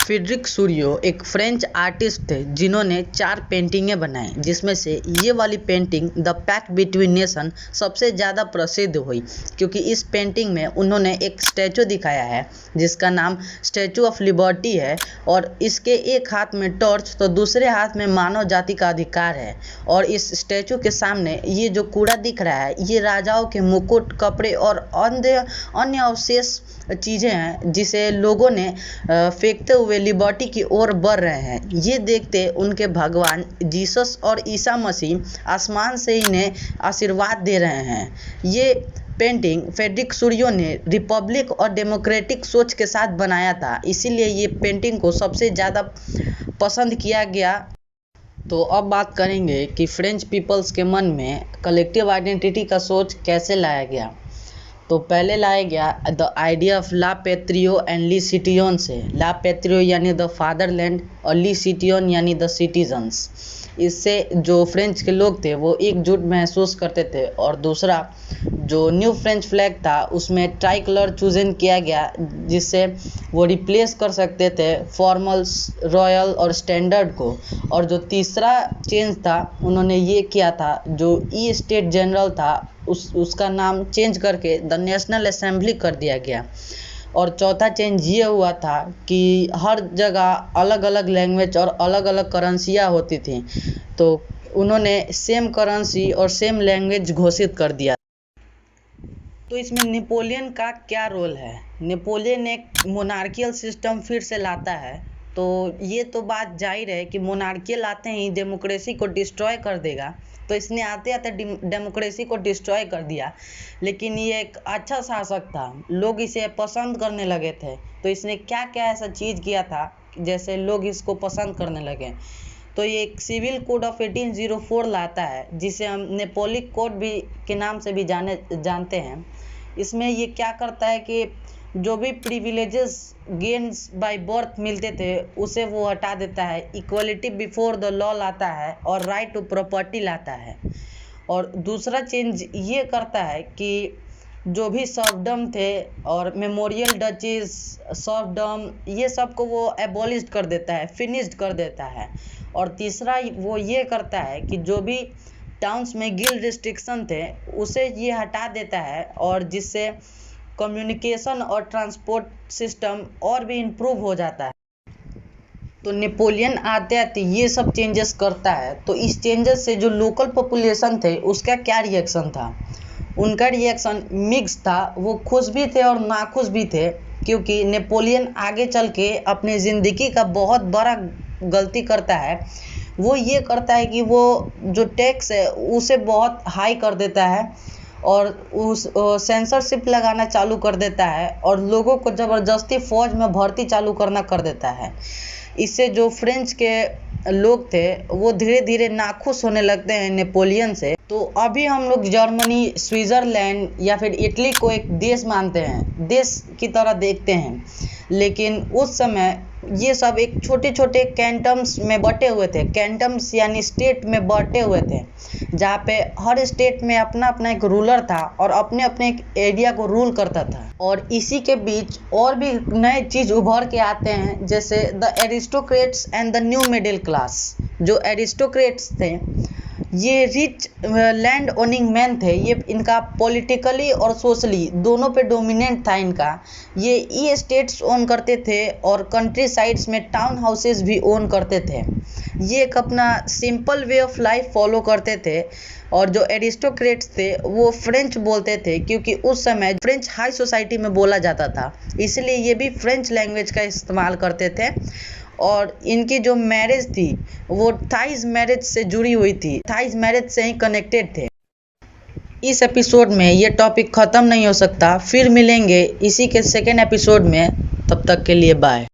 Frederick सूरियो एक French artist थे जिन्होंने 4 पेंटिंगें बनाई, जिसमें से ये वाली painting the pact between nation सबसे ज़्यादा प्रसिद्ध हुई, क्योंकि इस पेंटिंग में उन्होंने एक स्टैचू दिखाया है जिसका नाम स्टैचू ऑफ लिबर्टी है। और इसके एक हाथ में टॉर्च तो दूसरे हाथ में मानव जाति का अधिकार है। और इस स्टैचू के सामने ये जो कूड़ा दिख रहा है, ये राजाओं के मुकुट, कपड़े और अन्य अवशेष चीज़ें हैं जिसे लोगों ने फेंकते हुए लिबर्टी की ओर बढ़ रहे हैं। ये देखते उनके भगवान जीसस और ईसा मसीह आसमान से इन्हें आशीर्वाद दे रहे हैं। ये पेंटिंग फ्रेडरिक सूरियो ने रिपब्लिक और डेमोक्रेटिक सोच के साथ बनाया था, इसीलिए ये पेंटिंग को सबसे ज़्यादा पसंद किया गया। तो अब बात करेंगे कि फ्रेंच पीपल्स के मन में कलेक्टिव आइडेंटिटी का सोच कैसे लाया गया। तो पहले लाया गया द आइडिया ऑफ ला पैट्रियो एंड ली सिटिजन से। ला पैट्रियो यानी द फादरलैंड और ली सिटिजन यानी द सिटीजन्स। इससे जो फ्रेंच के लोग थे वो एकजुट महसूस करते थे। और दूसरा जो न्यू फ्रेंच फ्लैग था उसमें ट्राई कलर चूजन किया गया, जिससे वो रिप्लेस कर सकते थे फॉर्मल, रॉयल और स्टैंडर्ड को। और जो तीसरा चेंज था उन्होंने ये किया था, जो ई स्टेट जनरल था उसका नाम चेंज करके द नेशनल असेंबली कर दिया गया। और चौथा चेंज ये हुआ था कि हर जगह अलग अलग लैंग्वेज और अलग अलग करेंसियाँ होती थी, तो उन्होंने सेम करेंसी और सेम लैंग्वेज घोषित कर दिया। तो इसमें नेपोलियन का क्या रोल है? नेपोलियन एक मोनार्कियल सिस्टम फिर से लाता है। तो ये तो बात जाहिर है कि मोनार्कियल आते ही डेमोक्रेसी को डिस्ट्रॉय कर देगा, तो इसने आते आते डेमोक्रेसी को डिस्ट्रॉय कर दिया। लेकिन ये एक अच्छा शासक था, लोग इसे पसंद करने लगे थे। तो इसने क्या क्या ऐसा चीज़ किया था जैसे लोग इसको पसंद करने लगे। तो ये एक सिविल कोड ऑफ 1804 लाता है, जिसे हम नेपोलिक कोड भी के नाम से भी जानते हैं। इसमें ये क्या करता है कि जो भी प्रिविलेजेस गेन्स बाय बर्थ मिलते थे उसे वो हटा देता है। इक्वलिटी बिफोर द लॉ लाता है और राइट टू प्रॉपर्टी लाता है। और दूसरा चेंज ये करता है कि जो भी सर्फडम थे और मेमोरियल डचीज, सर्फडम, ये सब को वो एबॉलिश कर देता है, फिनिश्ड कर देता है। और तीसरा वो ये करता है कि जो भी टाउन्स में गिल्ड रिस्ट्रिक्शन थे उसे ये हटा देता है, और जिससे कम्युनिकेशन और ट्रांसपोर्ट सिस्टम और भी इम्प्रूव हो जाता है। तो नेपोलियन आते आते ये सब चेंजेस करता है। तो इस चेंजेस से जो लोकल पॉपुलेशन थे उसका क्या रिएक्शन था? उनका रिएक्शन मिक्स था। वो खुश भी थे और नाखुश भी थे, क्योंकि नेपोलियन आगे चल के अपनी ज़िंदगी का बहुत बड़ा गलती करता है। वो ये करता है कि वो जो टैक्स है उसे बहुत हाई कर देता है और उस सेंसरशिप लगाना चालू कर देता है और लोगों को ज़बरदस्ती फ़ौज में भर्ती चालू करना कर देता है। इससे जो फ्रेंच के लोग थे वो धीरे धीरे नाखुश होने लगते हैं नेपोलियन से। तो अभी हम लोग जर्मनी, स्विट्ज़रलैंड या फिर इटली को एक देश मानते हैं, देश की तरह देखते हैं। लेकिन उस समय ये सब एक छोटे छोटे कैंटम्स में बटे हुए थे। कैंटम्स यानी स्टेट में बटे हुए थे, जहाँ पे हर स्टेट में अपना अपना एक रूलर था और अपने अपने एक एरिया को रूल करता था। और इसी के बीच और भी नए चीज़ उभर के आते हैं, जैसे the aristocrats and the new middle class. जो एरिस्टोक्रेट्स थे ये रिच लैंड ओनिंग मैन थे। ये इनका पॉलिटिकली और सोशली दोनों पे डोमिनेंट था इनका। ये ई स्टेट्स ओन करते थे और कंट्री साइड्स में टाउन हाउसेस भी ओन करते थे। ये एक अपना simple way of life follow करते थे। और जो एरिस्टोक्रेट्स थे वो फ्रेंच बोलते थे, क्योंकि उस समय फ्रेंच हाई सोसाइटी में बोला जाता था, इसलिए ये भी फ्रेंच लैंग्वेज का इस्तेमाल करते थे। और इनकी जो मैरिज थी वो थाइज मैरिज से जुड़ी हुई थी, थाइज मैरिज से ही कनेक्टेड थे। इस एपिसोड में ये टॉपिक ख़त्म नहीं हो सकता, फिर मिलेंगे इसी के सेकेंड एपिसोड में। तब तक के लिए बाय।